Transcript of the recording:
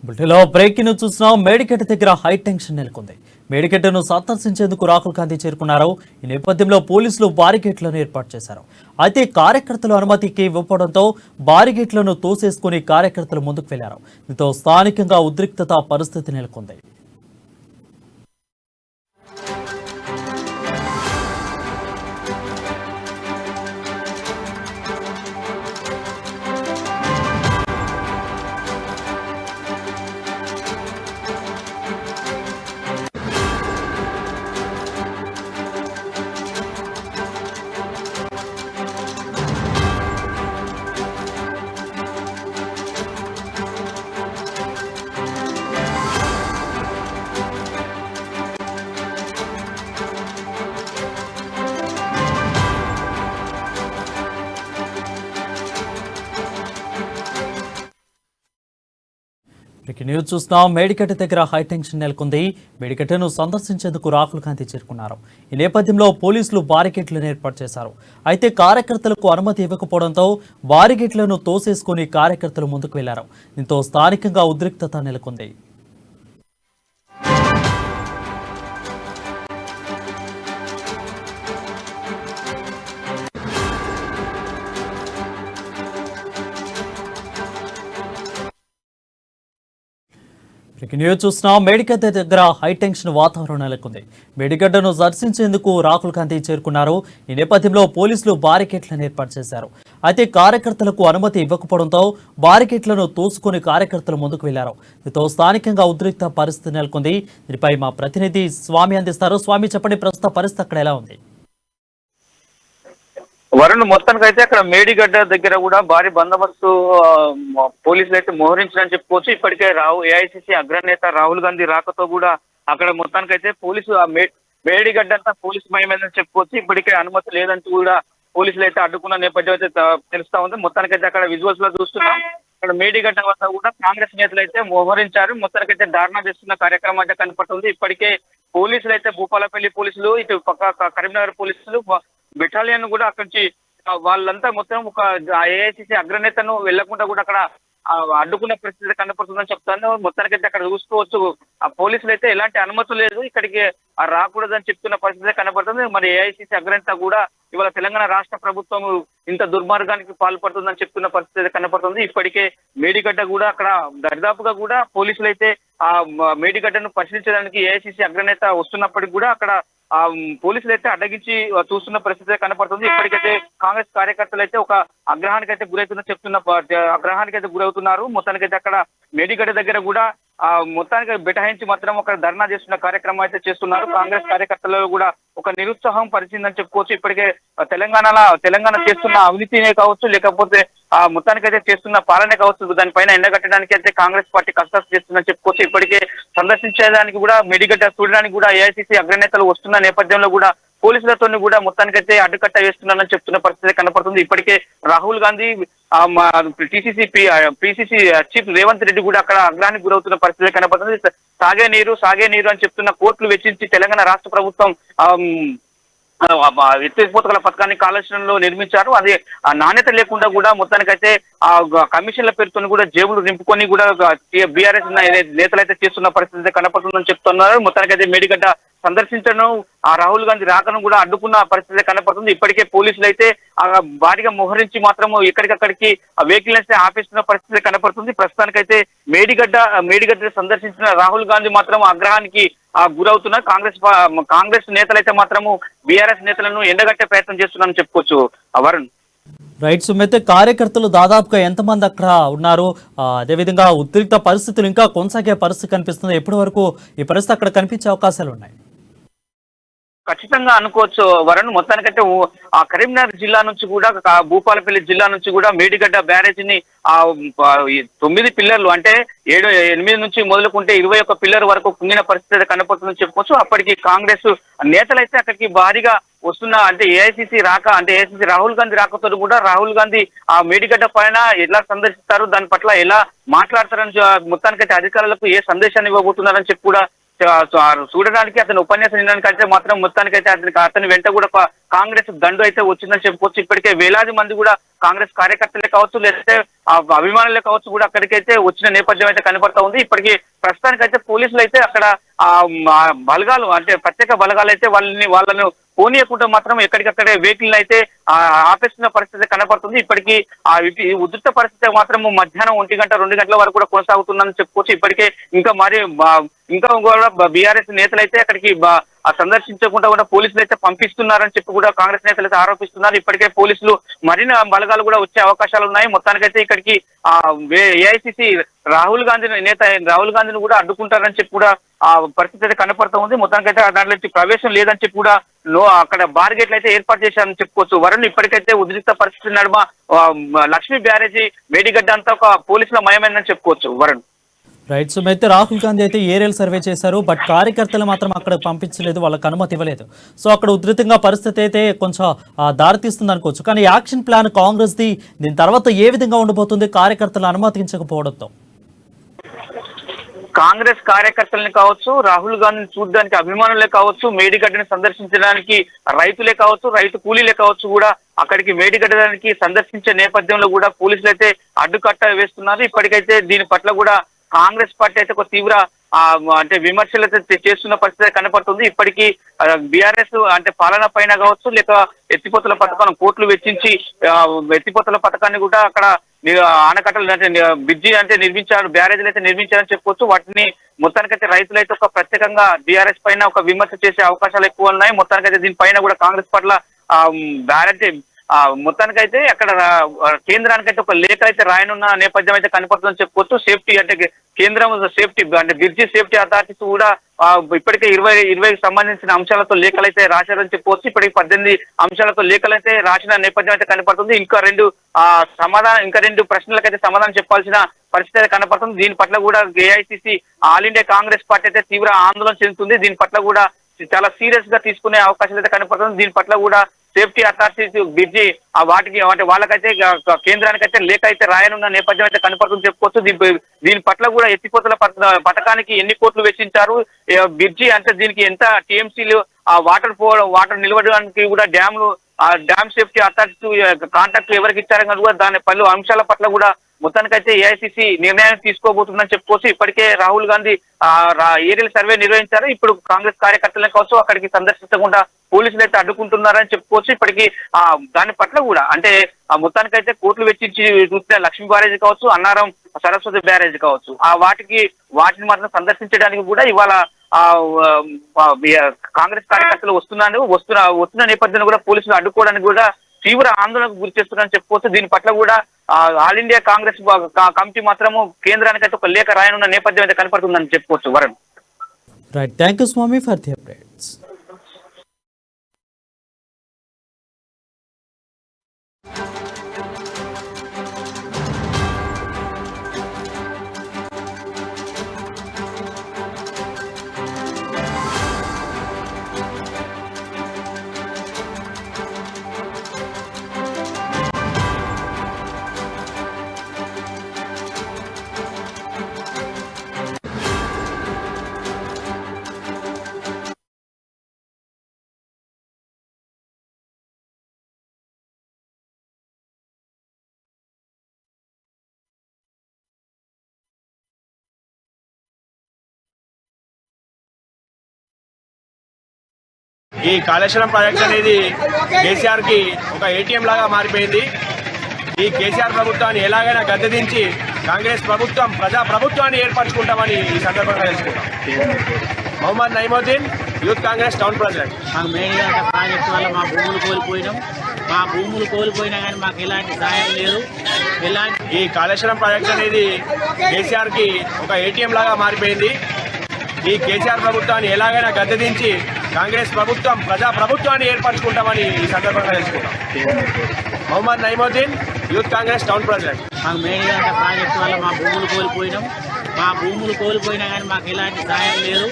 బుల్టెలో breaking చూస్తున్నాం. మేడిగడ్డ దగ్గర high tension నెలకొంది. మేడిగడ్డను సందర్శించేందుకు రాహుల్ గాంధీ చేరుకున్నారు. ఈ నేపథ్యంలో పోలీసులు బారిగేట్లను ఏర్పాటు చేశారు. అయితే కార్యకర్తలు అనుమతికి ఇవ్వడంతో బారిగేట్లను తోసేసుకుని కార్యకర్తలు ముందుకు వెళ్లారు. దీంతో స్థానికంగా ఉద్రిక్తత పరిస్థితి నెలకొంది. న్యూస్ చూస్తున్నాం. మేడిగడ్డ దగ్గర హై టెన్షన్ నెలకొంది. మేడిగడ్డను సందర్శించేందుకు రాహుల్ గాంధీ చేరుకున్నారు. ఈ నేపథ్యంలో పోలీసులు బారిగేట్లను ఏర్పాటు చేశారు. అయితే కార్యకర్తలకు అనుమతి ఇవ్వకపోవడంతో బారిగేట్లను తోసేసుకుని కార్యకర్తలు ముందుకు వెళ్లారు. దీంతో స్థానికంగా ఉద్రిక్తత నెలకొంది. న్యూస్ చూస్తున్నాం. మేడిగడ్డ దగ్గర హై టెన్షన్ వాతావరణం నెలకొంది. మేడిగడ్డను దర్శించేందుకు రాహుల్ గాంధీ చేరుకున్నారు. ఈ నేపథ్యంలో పోలీసులు బారికేట్లను ఏర్పాటు చేశారు. అయితే కార్యకర్తలకు అనుమతి ఇవ్వకపోవడంతో బారికేట్లను తోసుకుని కార్యకర్తలు ముందుకు వెళ్లారు. దీంతో స్థానికంగా ఉద్రిక్త పరిస్థితి నెలకొంది. దీనిపై మా ప్రతినిధి స్వామి అందిస్తారు. స్వామి, చెప్పండి, ప్రస్తుత పరిస్థితి అక్కడ ఎలా ఉంది? వరుణ్, మొత్తానికి అయితే అక్కడ మేడిగడ్డ దగ్గర కూడా భారీ బందోబస్తు పోలీసులు అయితే మోహరించారని చెప్పుకోవచ్చు. ఇప్పటికే ఏఐసిసి అగ్రనేత రాహుల్ గాంధీ రాకతో కూడా అక్కడ మొత్తానికి అయితే పోలీసు మేడిగడ్డ అంతా పోలీసు మయమైందని చెప్పుకోవచ్చు. ఇప్పటికే అనుమతి లేదంటూ కూడా పోలీసులు అయితే అడ్డుకున్న నేపథ్యం అయితే తెలుస్తా ఉంది. మొత్తానికి అయితే అక్కడ విజువల్స్ లో చూస్తున్నాం. అక్కడ మేడిగడ్డ వద్ద కూడా కాంగ్రెస్ నేతలు అయితే మోహరించారు. మొత్తానికి అయితే ధారణ చేస్తున్న కార్యక్రమం అయితే కనపడుతుంది. ఇప్పటికే పోలీసులు అయితే భూపాలపల్లి పోలీసులు, ఇటు పక్క కరీంనగర్ పోలీసులు బెటాలియన్ కూడా అక్కడి నుంచి వాళ్ళంతా మొత్తం ఒక ఏఐసిసి అగ్రనేతను వెళ్లకుండా కూడా అక్కడ అడ్డుకున్న పరిస్థితి కనపడుతుందని చెప్తాను. మొత్తానికైతే అక్కడ చూసుకోవచ్చు, ఆ పోలీసులు అయితే ఎలాంటి అనుమతి లేదు, ఇక్కడికి రాకూడదని చెప్తున్న పరిస్థితి కనపడుతుంది. మరి ఏఐసిసి అగ్రనేత కూడా ఇవాళ తెలంగాణ రాష్ట్ర ప్రభుత్వం ఇంత దుర్మార్గానికి పాల్పడుతుందని చెప్తున్న పరిస్థితి కనపడుతుంది. ఇప్పటికే మేడిగడ్డ కూడా అక్కడ దరిదాపుగా కూడా పోలీసులు అయితే ఆ మేడిగడ్డను పరిశీలించడానికి ఏఐసిసి అగ్రనేత వస్తున్నప్పటికీ కూడా అక్కడ పోలీసులు అయితే అడ్డగించి చూస్తున్న పరిస్థితి కనపడుతుంది. ఇప్పటికైతే కాంగ్రెస్ కార్యకర్తలు అయితే ఒక ఆగ్రహానికి అయితే గురవుతున్నారు. మొత్తానికైతే అక్కడ మేడిగడ్డ దగ్గర కూడా మొత్తానికి బెటాయించి మాత్రం ఒక ధర్నా చేస్తున్న కార్యక్రమం అయితే చేస్తున్నారు. కాంగ్రెస్ కార్యకర్తలు కూడా ఒక నిరుత్సాహం పరిచిందని చెప్పుకోవచ్చు. ఇప్పటికే తెలంగాణ చేస్తున్న అవినీతినే కావచ్చు, లేకపోతే మొత్తానికైతే చేస్తున్న పాలనే కావచ్చు, దానిపైన ఎండగట్టడానికి అయితే కాంగ్రెస్ పార్టీ కసరత్తు చేస్తుందని చెప్పుకోవచ్చు. ఇప్పటికే సందర్శించేదానికి కూడా మేడిగడ్డ చూడడానికి కూడా ఏఐసిసి అగ్రనేతలు వస్తున్న నేపథ్యంలో కూడా పోలీసులతో కూడా మొత్తానికైతే అడ్డుకట్ట వేస్తున్నారని చెప్తున్న పరిస్థితి కనపడుతుంది. ఇప్పటికే రాహుల్ గాంధీ పిసిసి చీఫ్ రేవంత్ రెడ్డి కూడా అక్కడ అగ్రహానికి గురవుతున్న పరిస్థితి కనపడుతుంది. సాగే నీరు అని చెప్తున్న కోర్టులు వెచ్చించి తెలంగాణ రాష్ట్ర ప్రభుత్వం ఎత్తిపోతల పథకాన్ని కాళేశ్వరంలో నిర్మించారు. అది నాణ్యత లేకుండా కూడా మొత్తానికైతే ఆ కమిషన్ల పేరుతో కూడా జేబులు నింపుకొని కూడా బీఆర్ఎస్ నేతలు అయితే చేస్తున్న పరిస్థితి కనపడుతుందని చెప్తున్నారు. మొత్తానికైతే మేడిగడ్డ సందర్శించడం, ఆ రాహుల్ గాంధీ రాకను కూడా అడ్డుకున్న పరిస్థితి కనపడుతుంది. ఇప్పటికే పోలీసులు అయితే భారీగా మోహరించి మాత్రం ఎక్కడికక్కడికి వెహికల్స్ ఆపేస్తున్న పరిస్థితి కనపడుతుంది. ప్రస్తుతానికైతే మేడిగడ్డ సందర్శించిన రాహుల్ గాంధీ మాత్రం ఆగ్రహానికి గురవుతున్నారు. కాంగ్రెస్ నేతలు అయితే మాత్రము బీఆర్ఎస్ నేతలను ఎండగట్టే ప్రయత్నం చేస్తున్నారని చెప్పుకోవచ్చు. వరుణ్, రైట్ సుమైతే కార్యకర్తలు దాదాపుగా ఎంతమంది అక్కడ ఉన్నారు? అదేవిధంగా ఉద్రిక్త పరిస్థితులు ఇంకా కొనసాగే పరిస్థితి కనిపిస్తుంది. ఎప్పటి వరకు ఈ పరిస్థితి అక్కడ కనిపించే అవకాశాలు ఉన్నాయి? ఖచ్చితంగా అనుకోవచ్చు వరుణ్. మొత్తానికైతే ఆ కరీంనగర్ జిల్లా నుంచి కూడా భూపాలపల్లి జిల్లా నుంచి కూడా మేడిగడ్డ బ్యారేజీని 9 పిల్లర్లు అంటే 8 నుంచి మొదలుకుంటే 21 పిల్లర్ వరకు కుంగిన పరిస్థితి కనపడుతుందని చెప్పుకోవచ్చు. అప్పటికి కాంగ్రెస్ నేతలైతే అక్కడికి భారీగా వస్తున్న అంటే ఏఐసిసి రాహుల్ గాంధీ రాకతో కూడా రాహుల్ గాంధీ ఆ మేడిగడ్డ పైన ఎలా సందర్శిస్తారు, దాని పట్ల ఎలా మాట్లాడతారని మొత్తానికైతే అధికారులకు ఏ సందేశాన్ని ఇవ్వబోతున్నారని చెప్పి కూడా చూడడానికి అతని ఉపన్యాసం వినడానికంటే మాత్రం మొత్తానికైతే అతని వెంట కూడా కాంగ్రెస్ దండు అయితే వచ్చిందని చెప్పుకోవచ్చు. ఇప్పటికే వేలాది మంది కూడా కాంగ్రెస్ కార్యకర్తలే కావచ్చు, లేదంటే అభిమానులే కావచ్చు కూడా అక్కడికైతే వచ్చిన నేపథ్యం అయితే కనపడతా ఉంది. ఇప్పటికీ ప్రస్తుతానికైతే పోలీసులు అయితే అక్కడ బలగాలు అంటే ప్రత్యేక బలగాలు అయితే వాళ్ళను పోనీయకుండా మాత్రం ఎక్కడికక్కడే వెహికల్ అయితే ఆపేస్తున్న పరిస్థితి కనపడుతుంది. ఇప్పటికీ ఈ ఉధృత పరిస్థితి మాత్రం మధ్యాహ్నం 1 గంట 2 గంటల వరకు కూడా కొనసాగుతుందని చెప్పుకోవచ్చు. ఇప్పటికే ఇంకా కూడా బీఆర్ఎస్ నేతలు అయితే అక్కడికి సందర్శించకుండా కూడా పోలీసులు అయితే పంపిస్తున్నారని చెప్పి కూడా కాంగ్రెస్ నేతలు అయితే ఆరోపిస్తున్నారు. ఇప్పటికే పోలీసులు మరిన్ని బలగాలు కూడా వచ్చే అవకాశాలు ఉన్నాయి. మొత్తానికైతే ఇక్కడికి ఏఐసిసి రాహుల్ గాంధీని కూడా అడ్డుకుంటారని చెప్పి కూడా పరిస్థితి అయితే కనపడుతూ ఉంది. మొత్తానికైతే దాంట్లో ప్రవేశం లేదని చెప్పి కూడా అక్కడ బార్గేట్లు అయితే ఏర్పాటు చేశారని చెప్పుకోవచ్చు. వరుణ్ ఇప్పటికైతే ఉద్రిక్త పరిస్థితి నడుమ లక్ష్మీ బ్యారేజీ మేడిగడ్డ అంతా ఒక పోలీసుల మయమైందని చెప్పుకోవచ్చు. వరుణ్ రైట్. సో అయితే రాహుల్ గాంధీ అయితే ఏరియల్ సర్వే చేశారు, బట్ కార్యకర్తలు మాత్రం అక్కడ పంపించలేదు, వాళ్ళకి అనుమతి ఇవ్వలేదు. సో అక్కడ ఉధృతంగా పరిస్థితి అయితే కొంచెం దారితీస్తుంది అనుకోవచ్చు. కానీ యాక్షన్ ప్లాన్ కాంగ్రెస్ది దీని తర్వాత ఏ విధంగా ఉండబోతుంది కార్యకర్తలు అనుమతించకపోవడంతో? కాంగ్రెస్ కార్యకర్తలని కావచ్చు, రాహుల్ గాంధీని చూడడానికి అభిమానులే కావచ్చు, మేడిగడ్డని సందర్శించడానికి రైతులే కావచ్చు, రైతు కూలీలే కావచ్చు కూడా అక్కడికి మేడిగడ్డడానికి సందర్శించే నేపథ్యంలో కూడా పోలీసులు అయితే అడ్డుకట్ట వేస్తున్నారు. ఇప్పటికైతే దీని పట్ల కూడా కాంగ్రెస్ పార్టీ అయితే ఒక తీవ్ర అంటే విమర్శలు అయితే చేస్తున్న పరిస్థితి కనపడుతుంది. ఇప్పటికీ బీఆర్ఎస్ అంటే పాలన పైన కావచ్చు, లేక ఎత్తిపోతల పథకం కోట్లు వెచ్చించి ఎత్తిపోతల పథకాన్ని కూడా అక్కడ ఆనకట్టలు అంటే బ్రిడ్జి అంటే నిర్మించారు, బ్యారేజీలు అయితే నిర్మించారని చెప్పుకోవచ్చు. వాటిని మొత్తానికైతే రైతులు అయితే ఒక ప్రత్యేకంగా బీఆర్ఎస్ పైన ఒక విమర్శ చేసే అవకాశాలు ఎక్కువ ఉన్నాయి. మొత్తానికైతే దీనిపైన కూడా కాంగ్రెస్ పట్ల బ్యారేజీ మొత్తానికైతే అక్కడ కేంద్రానికైతే ఒక లేఖ అయితే రాయనున్న నేపథ్యం అయితే కనపడుతుందని చెప్పుకోవచ్చు. సేఫ్టీ అంటే కేంద్రం సేఫ్టీ అంటే బ్రిడ్జి సేఫ్టీ అథారిటీస్ కూడా ఇప్పటికే 20 సంబంధించిన అంశాలతో లేఖలు అయితే రాశారని చెప్పుకోవచ్చు. ఇప్పటికి 18 అంశాలతో లేఖలు అయితే రాసిన నేపథ్యం అయితే కనపడుతుంది. ఇంకా రెండు ప్రశ్నలకైతే సమాధానం చెప్పాల్సిన పరిస్థితి అయితే కనపడుతుంది. దీని పట్ల కూడా AICC all India Congress party అయితే తీవ్ర ఆందోళన చెందుతుంది. దీని పట్ల కూడా చాలా సీరియస్ గా తీసుకునే అవకాశాలు అయితే కనపడుతుంది. దీని పట్ల కూడా సేఫ్టీ అథారిటీస్ బ్రిడ్జి వాటికి అంటే వాళ్ళకైతే కేంద్రానికైతే లేఖ అయితే రాయనున్న నేపథ్యం అయితే కనపడుతుంది చెప్పుకోవచ్చు. దీని పట్ల కూడా ఎత్తిపోతల పథకానికి ఎన్ని కోట్లు వెచ్చించారు, బ్రిడ్జి అంటే దీనికి ఎంత టీఎంసీలు వాటర్ నిలవడానికి కూడా డ్యామ్ సేఫ్టీ అథారిటీ కాంట్రాక్ట్ ఎవరికి ఇచ్చారని కూడా దాని పలు అంశాల పట్ల కూడా మొత్తానికైతే ఏఐసిసి నిర్ణయం తీసుకోబోతుందని చెప్పుకోవచ్చు. ఇప్పటికే రాహుల్ గాంధీ ఏరియల్ సర్వే నిర్వహించారు. ఇప్పుడు కాంగ్రెస్ కార్యకర్తలను కావచ్చు అక్కడికి సందర్శించకుండా పోలీసులు అయితే అడ్డుకుంటున్నారని చెప్పుకోవచ్చు. ఇప్పటికీ దాని పట్ల కూడా అంటే మొత్తానికైతే కోట్లు వెచ్చించి చూస్తే లక్ష్మీ బ్యారేజ్ కావచ్చు, అన్నారం సరస్వతి బ్యారేజ్ కావచ్చు వాటిని మాత్రం సందర్శించడానికి కూడా ఇవాళ కాంగ్రెస్ కార్యకర్తలు వస్తున్న నేపథ్యంలో కూడా పోలీసులు అడ్డుకోవడానికి కూడా తీవ్ర ఆందోళనకు గురి చేస్తున్నారని చెప్పుకోవచ్చు. దీని పట్ల కూడా ఆల్ ఇండియా కాంగ్రెస్ కమిటీ మాత్రము కేంద్రానికి అయితే ఒక లేఖ రాయనున్న నేపథ్యం అయితే కనపడుతుందని చెప్పుకోవచ్చు. Varun right. Thank you Swami for the updates. ఈ కాళేశ్వరం ప్రాజెక్ట్ అనేది కేసీఆర్ కి ఒక ఏటీఎం లాగా మారిపోయింది. ఈ కేసీఆర్ ప్రభుత్వాన్ని ఎలాగైనా గద్దెదించి కాంగ్రెస్ ప్రభుత్వం ప్రజా ప్రభుత్వాన్ని ఏర్పరచుకుంటామని ఈ సందర్భంగా తెలుసుకుంటాం. Mohammed Naimuddin, youth Congress town president. మాకు మేడిగడ్డ ప్రాజెక్టు వల్ల మా భూములు కోల్పోయినా కానీ మాకు ఎలాంటి సాయం లేదు. ఈ కాళేశ్వరం ప్రాజెక్ట్ అనేది కేసీఆర్ కి ఒక ఏటీఎం లాగా మారిపోయింది. ఈ కేసీఆర్ ప్రభుత్వాన్ని ఎలాగైనా గద్దెదించి కాంగ్రెస్ ప్రభుత్వం ప్రజా ప్రభుత్వాన్ని ఏర్పరచుకుంటామని ఈ సందర్భంగా తెలుసుకుంటాం. Mohammed Naimuddin, youth Congress town president. మాకు మేడిగడ్డ ప్రాజెక్టు వల్ల మా భూములు కోల్పోయినా కానీ మాకు ఎలాంటి సాయం లేదు.